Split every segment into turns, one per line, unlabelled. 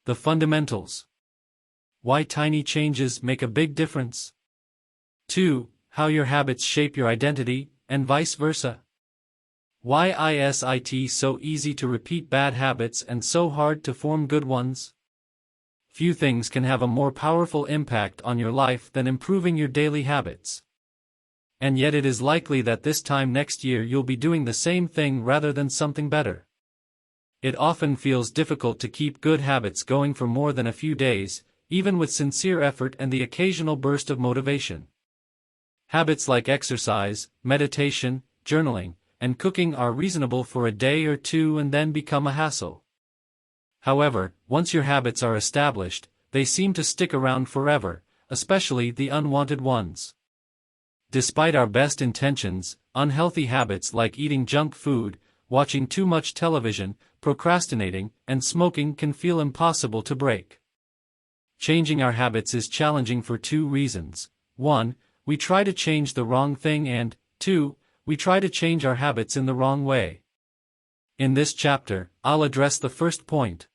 The fundamentals. Why tiny changes make a big difference. 2. How your habits shape your identity, and vice versa. Why is it so easy to repeat bad habits and so hard to form good ones? Few things can have a more powerful impact on your life than improving your daily habits. And yet it is likely that this time next year you'll be doing the same thing rather than something better. It often feels difficult to keep good habits going for more than a few days, even with sincere effort and the occasional burst of motivation. Habits like exercise, meditation, journaling, and cooking are reasonable for a day or two and then become a hassle. However, once your habits are established, they seem to stick around forever, especially the unwanted ones. Despite our best intentions, unhealthy habits like eating junk food, watching too much television, procrastinating, and smoking can feel impossible to break. Changing our habits is challenging for two reasons. 1. We try to change the wrong thing, and 2. We try to change our habits in the wrong way. In this chapter, I'll address the first point.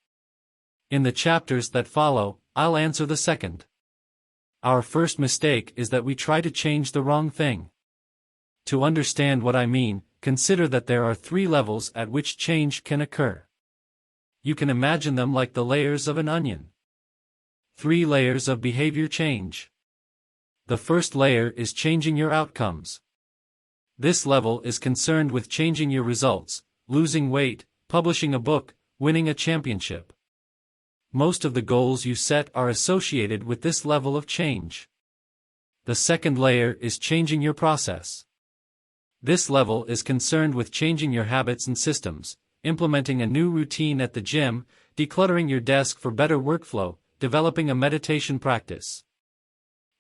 In the chapters that follow, I'll answer the second. Our first mistake is that we try to change the wrong thing. To understand what I mean, consider that there are 3 levels at which change can occur. You can imagine them like the layers of an onion. 3 layers of behavior change. The first layer is changing your outcomes. This level is concerned with changing your results, losing weight, publishing a book, winning a championship. Most of the goals you set are associated with this level of change. The second layer is changing your process. This level is concerned with changing your habits and systems, implementing a new routine at the gym, decluttering your desk for better workflow, developing a meditation practice.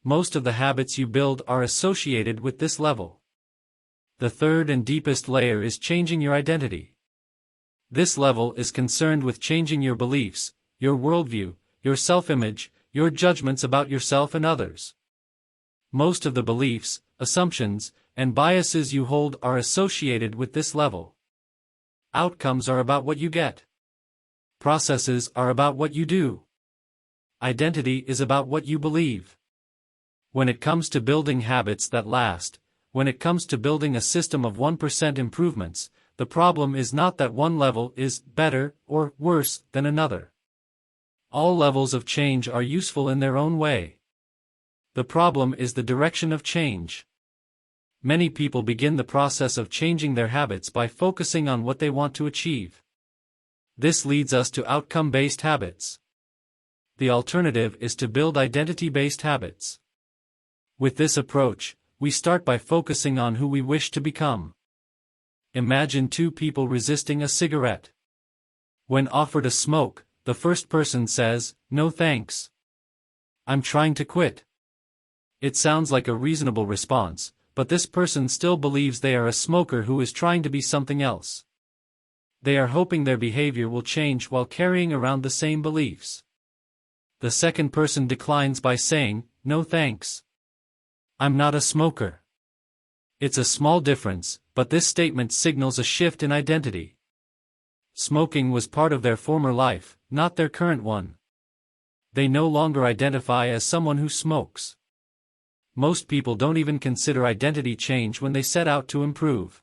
Most of the habits you build are associated with this level. The third and deepest layer is changing your identity. This level is concerned with changing your beliefs, your worldview, your self-image, your judgments about yourself and others. Most of the beliefs, assumptions, and biases you hold are associated with this level. Outcomes are about what you get. Processes are about what you do. Identity is about what you believe. When it comes to building habits that last, when it comes to building a system of 1% improvements, the problem is not that one level is better or worse than another. All levels of change are useful in their own way. The problem is the direction of change. Many people begin the process of changing their habits by focusing on what they want to achieve. This leads us to outcome-based habits. The alternative is to build identity-based habits. With this approach, we start by focusing on who we wish to become. Imagine 2 people resisting a cigarette. When offered a smoke, the first person says, "No thanks. I'm trying to quit." It sounds like a reasonable response, but this person still believes they are a smoker who is trying to be something else. They are hoping their behavior will change while carrying around the same beliefs. The second person declines by saying, "No thanks. I'm not a smoker." It's a small difference, but this statement signals a shift in identity. Smoking was part of their former life, not their current one. They no longer identify as someone who smokes. Most people don't even consider identity change when they set out to improve.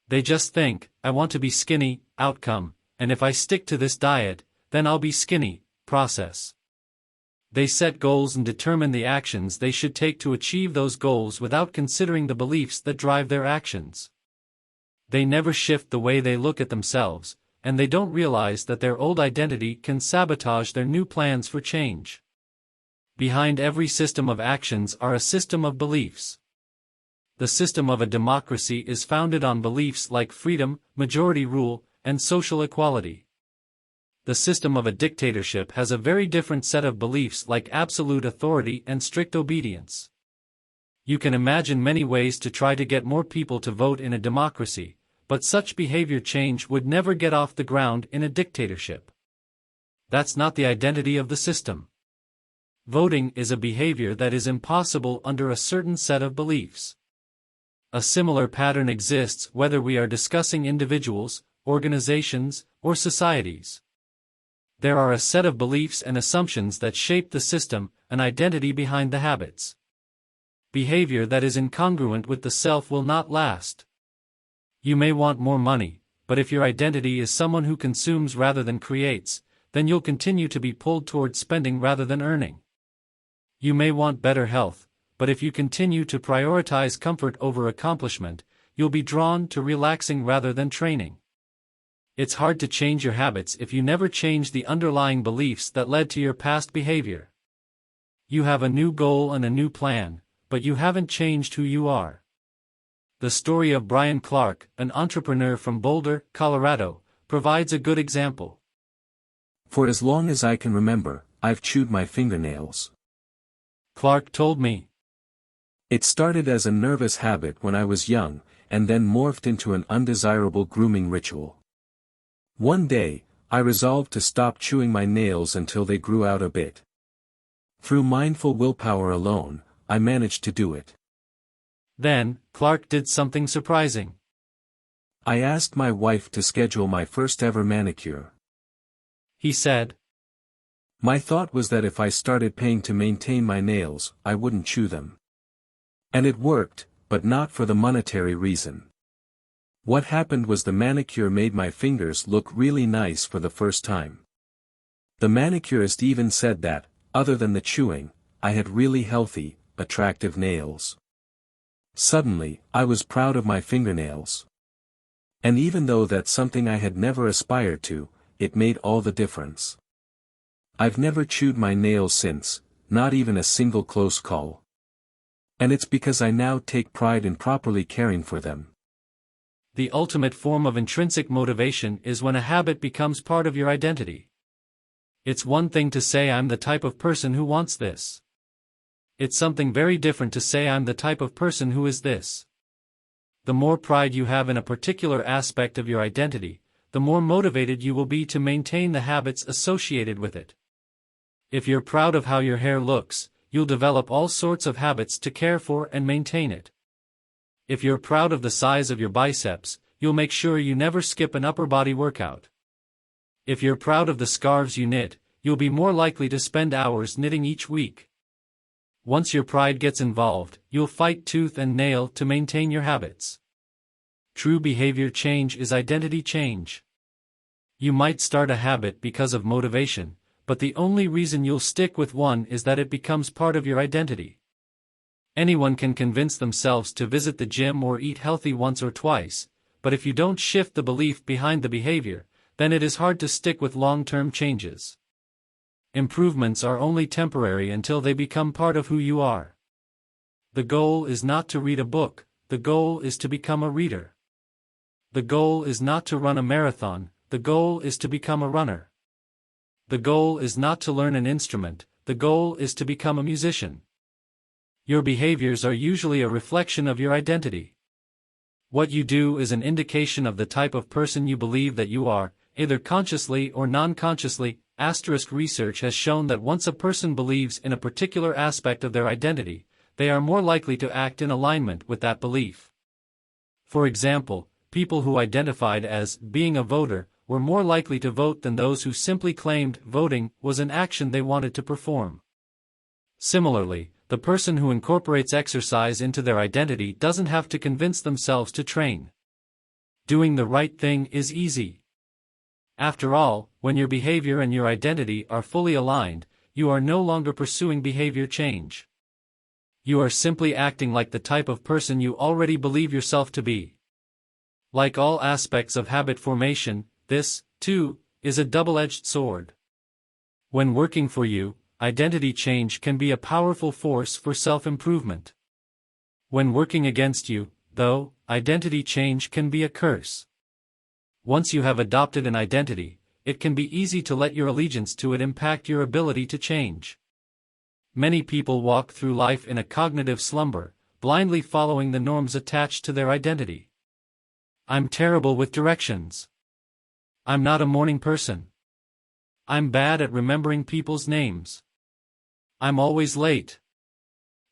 They just think, "I want to be skinny," outcome, and if I stick to this diet, then I'll be skinny, process. They set goals and determine the actions they should take to achieve those goals without considering the beliefs that drive their actions. They never shift the way they look at themselves, and they don't realize that their old identity can sabotage their new plans for change. Behind every system of actions are a system of beliefs. The system of a democracy is founded on beliefs like freedom, majority rule, and social equality. The system of a dictatorship has a very different set of beliefs like absolute authority and strict obedience. You can imagine many ways to try to get more people to vote in a democracy, but such behavior change would never get off the ground in a dictatorship. That's not the identity of the system. Voting is a behavior that is impossible under a certain set of beliefs. A similar pattern exists whether we are discussing individuals, organizations, or societies. There are a set of beliefs and assumptions that shape the system, an identity behind the habits. Behavior that is incongruent with the self will not last. You may want more money, but if your identity is someone who consumes rather than creates, then you'll continue to be pulled toward spending rather than earning. You may want better health, but if you continue to prioritize comfort over accomplishment, you'll be drawn to relaxing rather than training. It's hard to change your habits if you never change the underlying beliefs that led to your past behavior. You have a new goal and a new plan, but you haven't changed who you are. The story of Brian Clark, an entrepreneur from Boulder, Colorado, provides a good example.
For as long as I can remember, I've chewed my fingernails.
Clark told me.
It started as a nervous habit when I was young, and then morphed into an undesirable grooming ritual. One day, I resolved to stop chewing my nails until they grew out a bit. Through mindful willpower alone, I managed to do it.
Then, Clark did something surprising.
I asked my wife to schedule my first ever manicure.
He said.
My thought was that if I started paying to maintain my nails, I wouldn't chew them. And it worked, but not for the monetary reason. What happened was the manicure made my fingers look really nice for the first time. The manicurist even said that, other than the chewing, I had really healthy, attractive nails. Suddenly, I was proud of my fingernails. And even though that's something I had never aspired to, it made all the difference. I've never chewed my nails since, not even a single close call. And it's because I now take pride in properly caring for them.
The ultimate form of intrinsic motivation is when a habit becomes part of your identity. It's one thing to say I'm the type of person who wants this. It's something very different to say I'm the type of person who is this. The more pride you have in a particular aspect of your identity, the more motivated you will be to maintain the habits associated with it. If you're proud of how your hair looks, you'll develop all sorts of habits to care for and maintain it. If you're proud of the size of your biceps, you'll make sure you never skip an upper body workout. If you're proud of the scarves you knit, you'll be more likely to spend hours knitting each week. Once your pride gets involved, you'll fight tooth and nail to maintain your habits. True behavior change is identity change. You might start a habit because of motivation, but the only reason you'll stick with one is that it becomes part of your identity. Anyone can convince themselves to visit the gym or eat healthy once or twice, but if you don't shift the belief behind the behavior, then it is hard to stick with long-term changes. Improvements are only temporary until they become part of who you are. The goal is not to read a book, the goal is to become a reader. The goal is not to run a marathon, the goal is to become a runner. The goal is not to learn an instrument, the goal is to become a musician. Your behaviors are usually a reflection of your identity. What you do is an indication of the type of person you believe that you are, either consciously or non-consciously. Research has shown that once a person believes in a particular aspect of their identity, they are more likely to act in alignment with that belief. For example, people who identified as being a voter were more likely to vote than those who simply claimed voting was an action they wanted to perform. Similarly, the person who incorporates exercise into their identity doesn't have to convince themselves to train. Doing the right thing is easy. After all, when your behavior and your identity are fully aligned, you are no longer pursuing behavior change. You are simply acting like the type of person you already believe yourself to be. Like all aspects of habit formation, this, too, is a double-edged sword. When working for you, identity change can be a powerful force for self-improvement. When working against you, though, identity change can be a curse. Once you have adopted an identity, it can be easy to let your allegiance to it impact your ability to change. Many people walk through life in a cognitive slumber, blindly following the norms attached to their identity. I'm terrible with directions. I'm not a morning person. I'm bad at remembering people's names. I'm always late.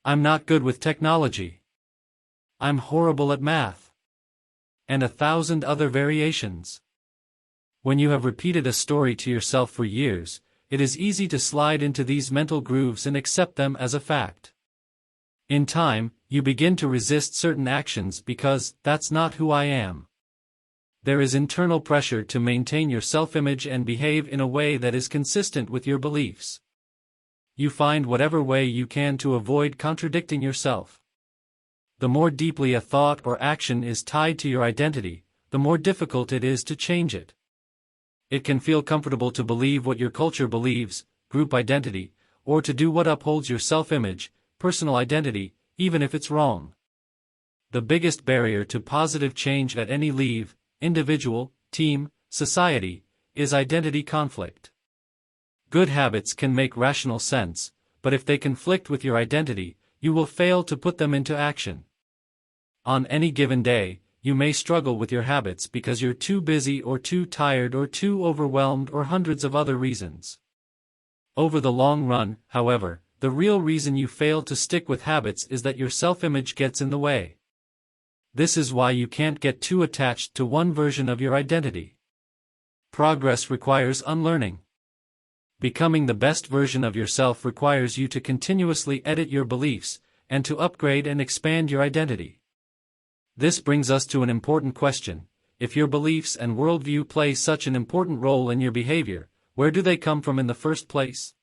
I'm not good with technology. I'm horrible at math. And 1,000 other variations. When you have repeated a story to yourself for years, it is easy to slide into these mental grooves and accept them as a fact. In time, you begin to resist certain actions because, "That's not who I am." There is internal pressure to maintain your self-image and behave in a way that is consistent with your beliefs. You find whatever way you can to avoid contradicting yourself. The more deeply a thought or action is tied to your identity, the more difficult it is to change it. It can feel comfortable to believe what your culture believes, group identity, or to do what upholds your self-image, personal identity, even if it's wrong. The biggest barrier to positive change at any level, individual, team, society, is identity conflict. Good habits can make rational sense, but if they conflict with your identity, you will fail to put them into action. On any given day, you may struggle with your habits because you're too busy or too tired or too overwhelmed or hundreds of other reasons. Over the long run, however, the real reason you fail to stick with habits is that your self-image gets in the way. This is why you can't get too attached to one version of your identity. Progress requires unlearning. Becoming the best version of yourself requires you to continuously edit your beliefs, and to upgrade and expand your identity. This brings us to an important question: if your beliefs and worldview play such an important role in your behavior, where do they come from in the first place?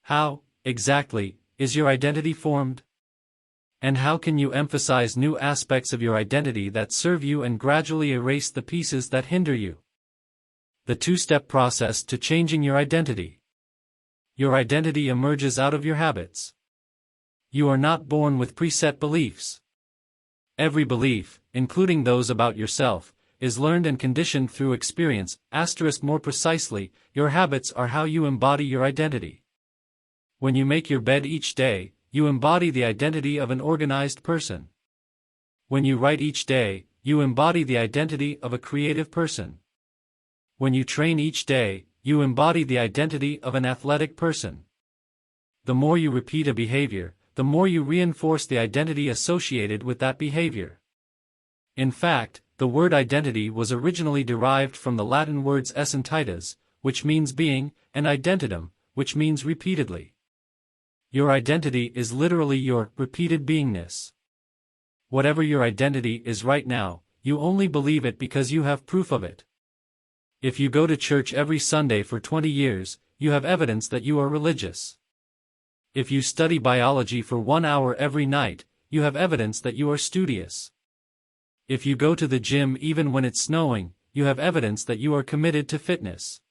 How, exactly, is your identity formed? And how can you emphasize new aspects of your identity that serve you and gradually erase the pieces that hinder you? The two-step process to changing your identity. Your identity emerges out of your habits. You are not born with preset beliefs. Every belief, including those about yourself, is learned and conditioned through experience. More precisely, your habits are how you embody your identity. When you make your bed each day, you embody the identity of an organized person. When you write each day, you embody the identity of a creative person. When you train each day, you embody the identity of an athletic person. The more you repeat a behavior, the more you reinforce the identity associated with that behavior. In fact, the word identity was originally derived from the Latin words esse entitas, which means being, and identitum, which means repeatedly. Your identity is literally your repeated beingness. Whatever your identity is right now, you only believe it because you have proof of it. If you go to church every Sunday for 20 years, you have evidence that you are religious. If you study biology for 1 hour every night, you have evidence that you are studious. If you go to the gym even when it's snowing, you have evidence that you are committed to fitness.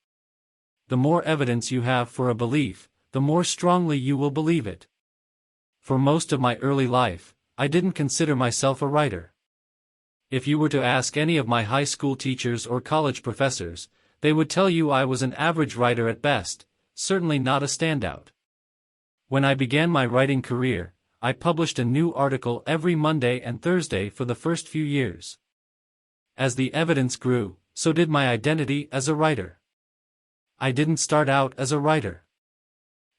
The more evidence you have for a belief, the more strongly you will believe it. For most of my early life, I didn't consider myself a writer. If you were to ask any of my high school teachers or college professors, they would tell you I was an average writer at best, certainly not a standout. When I began my writing career, I published a new article every Monday and Thursday for the first few years. As the evidence grew, so did my identity as a writer. I didn't start out as a writer.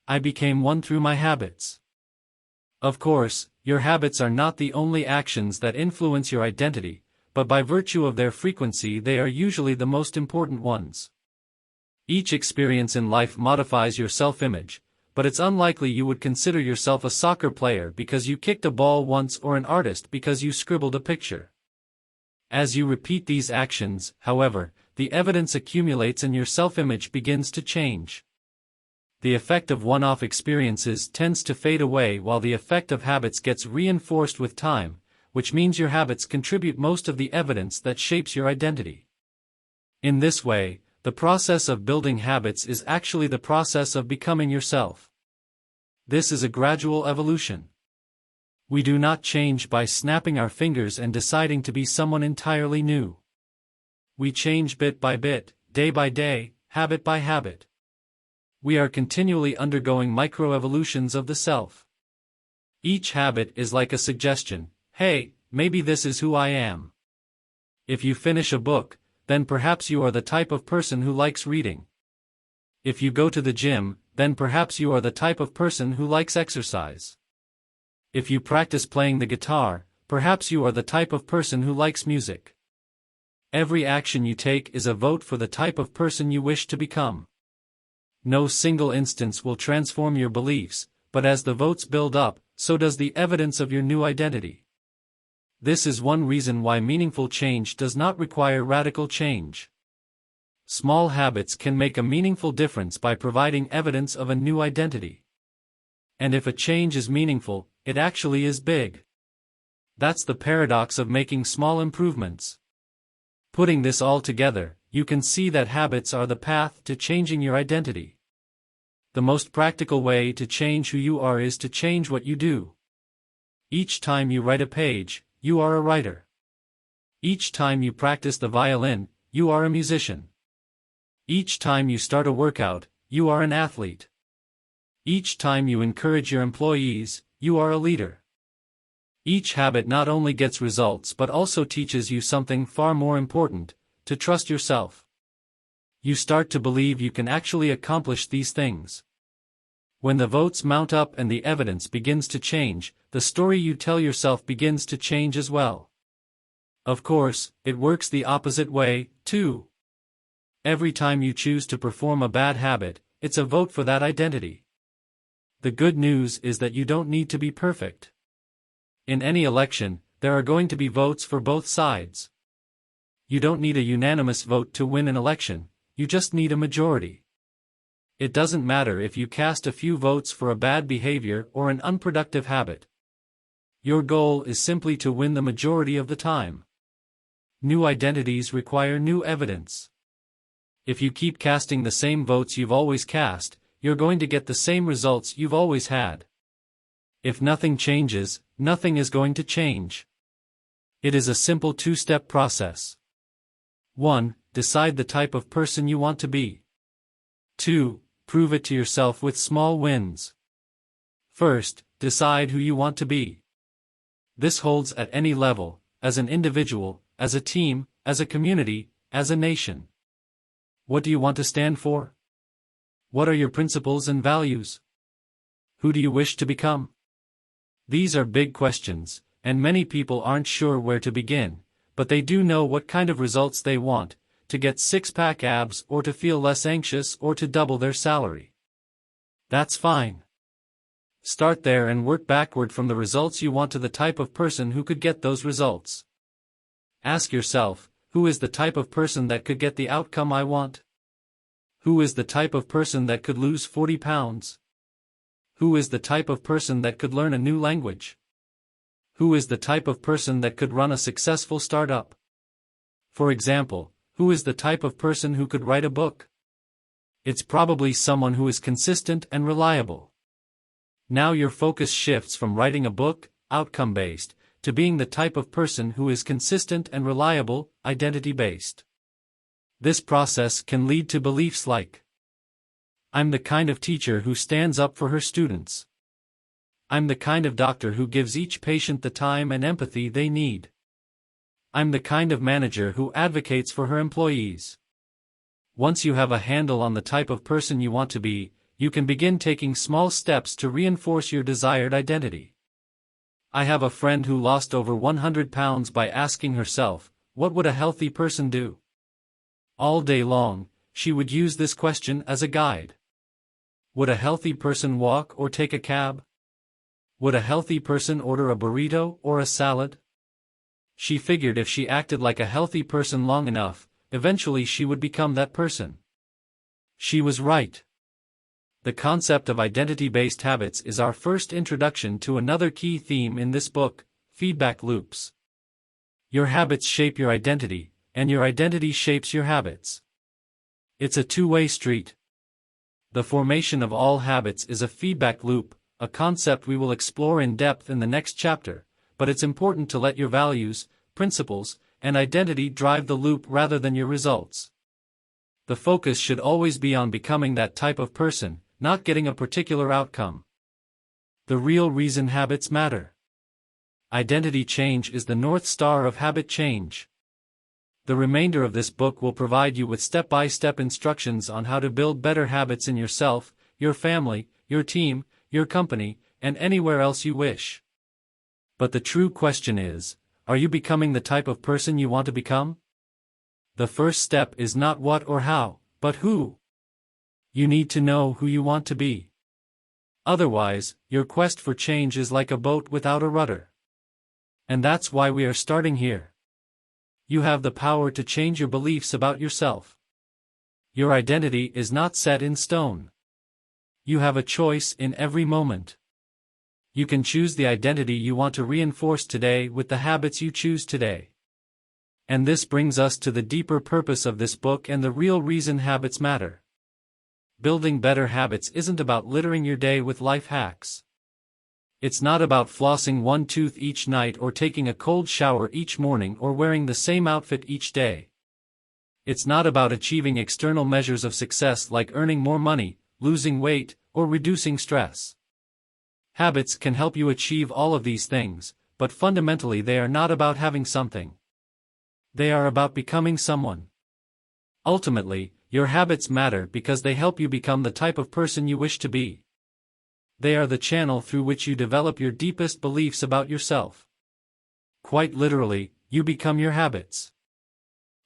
I became one through my habits. Of course, your habits are not the only actions that influence your identity, but by virtue of their frequency they are usually the most important ones. Each experience in life modifies your self-image, but it's unlikely you would consider yourself a soccer player because you kicked a ball once or an artist because you scribbled a picture. As you repeat these actions, however, the evidence accumulates and your self-image begins to change. The effect of one-off experiences tends to fade away while the effect of habits gets reinforced with time, which means your habits contribute most of the evidence that shapes your identity. In this way, the process of building habits is actually the process of becoming yourself. This is a gradual evolution. We do not change by snapping our fingers and deciding to be someone entirely new. We change bit by bit, day by day, habit by habit. We are continually undergoing microevolutions of the self. Each habit is like a suggestion: hey, maybe this is who I am. If you finish a book, then perhaps you are the type of person who likes reading. If you go to the gym, then perhaps you are the type of person who likes exercise. If you practice playing the guitar, perhaps you are the type of person who likes music. Every action you take is a vote for the type of person you wish to become. No single instance will transform your beliefs, but as the votes build up, so does the evidence of your new identity. This is one reason why meaningful change does not require radical change. Small habits can make a meaningful difference by providing evidence of a new identity. And if a change is meaningful, it actually is big. That's the paradox of making small improvements. Putting this all together, you can see that habits are the path to changing your identity. The most practical way to change who you are is to change what you do. Each time you write a page, you are a writer. Each time you practice the violin, you are a musician. Each time you start a workout, you are an athlete. Each time you encourage your employees, you are a leader. Each habit not only gets results but also teaches you something far more important: to trust yourself. You start to believe you can actually accomplish these things. When the votes mount up and the evidence begins to change, the story you tell yourself begins to change as well. Of course, it works the opposite way, too. Every time you choose to perform a bad habit, it's a vote for that identity. The good news is that you don't need to be perfect. In any election, there are going to be votes for both sides. You don't need a unanimous vote to win an election, you just need a majority. It doesn't matter if you cast a few votes for a bad behavior or an unproductive habit. Your goal is simply to win the majority of the time. New identities require new evidence. If you keep casting the same votes you've always cast, you're going to get the same results you've always had. If nothing changes, nothing is going to change. It is a simple two-step process. 1. Decide the type of person you want to be. 2. Prove it to yourself with small wins. First, decide who you want to be. This holds at any level, as an individual, as a team, as a community, as a nation. What do you want to stand for? What are your principles and values? Who do you wish to become? These are big questions, and many people aren't sure where to begin, but they do know what kind of results they want: to get six-pack abs, or to feel less anxious, or to double their salary. That's fine. Start there and work backward from the results you want to the type of person who could get those results. Ask yourself, who is the type of person that could get the outcome I want? Who is the type of person that could lose 40 pounds? Who is the type of person that could learn a new language? Who is the type of person that could run a successful startup? For example, who is the type of person who could write a book? It's probably someone who is consistent and reliable. Now your focus shifts from writing a book, outcome-based, to being the type of person who is consistent and reliable, identity-based. This process can lead to beliefs like: I'm the kind of teacher who stands up for her students. I'm the kind of doctor who gives each patient the time and empathy they need. I'm the kind of manager who advocates for her employees. Once you have a handle on the type of person you want to be, you can begin taking small steps to reinforce your desired identity. I have a friend who lost over 100 pounds by asking herself, what would a healthy person do? All day long, she would use this question as a guide. Would a healthy person walk or take a cab? Would a healthy person order a burrito or a salad? She figured if she acted like a healthy person long enough, eventually she would become that person. She was right. The concept of identity-based habits is our first introduction to another key theme in this book: feedback loops. Your habits shape your identity, and your identity shapes your habits. It's a two-way street. The formation of all habits is a feedback loop, a concept we will explore in depth in the next chapter, but it's important to let your values, principles, and identity drive the loop rather than your results. The focus should always be on becoming that type of person, not getting a particular outcome. The real reason habits matter. Identity change is the North Star of habit change. The remainder of this book will provide you with step-by-step instructions on how to build better habits in yourself, your family, your team, your company, and anywhere else you wish. But the true question is, are you becoming the type of person you want to become? The first step is not what or how, but who. You need to know who you want to be. Otherwise, your quest for change is like a boat without a rudder. And that's why we are starting here. You have the power to change your beliefs about yourself. Your identity is not set in stone. You have a choice in every moment. You can choose the identity you want to reinforce today with the habits you choose today. And this brings us to the deeper purpose of this book and the real reason habits matter. Building better habits isn't about littering your day with life hacks. It's not about flossing one tooth each night or taking a cold shower each morning or wearing the same outfit each day. It's not about achieving external measures of success like earning more money, losing weight, or reducing stress. Habits can help you achieve all of these things, but fundamentally they are not about having something. They are about becoming someone. Ultimately, your habits matter because they help you become the type of person you wish to be. They are the channel through which you develop your deepest beliefs about yourself. Quite literally, you become your habits.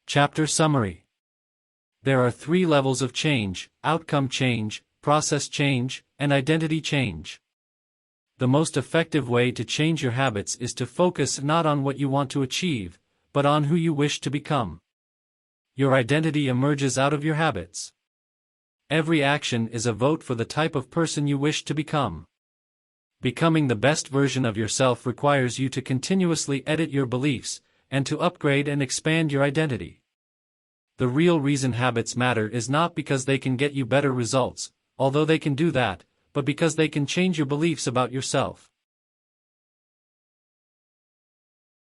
Chapter Summary. There are 3 levels of change: outcome change, process change, and identity change. The most effective way to change your habits is to focus not on what you want to achieve, but on who you wish to become. Your identity emerges out of your habits. Every action is a vote for the type of person you wish to become. Becoming the best version of yourself requires you to continuously edit your beliefs, and to upgrade and expand your identity. The real reason habits matter is not because they can get you better results, although they can do that, but because they can change your beliefs about yourself.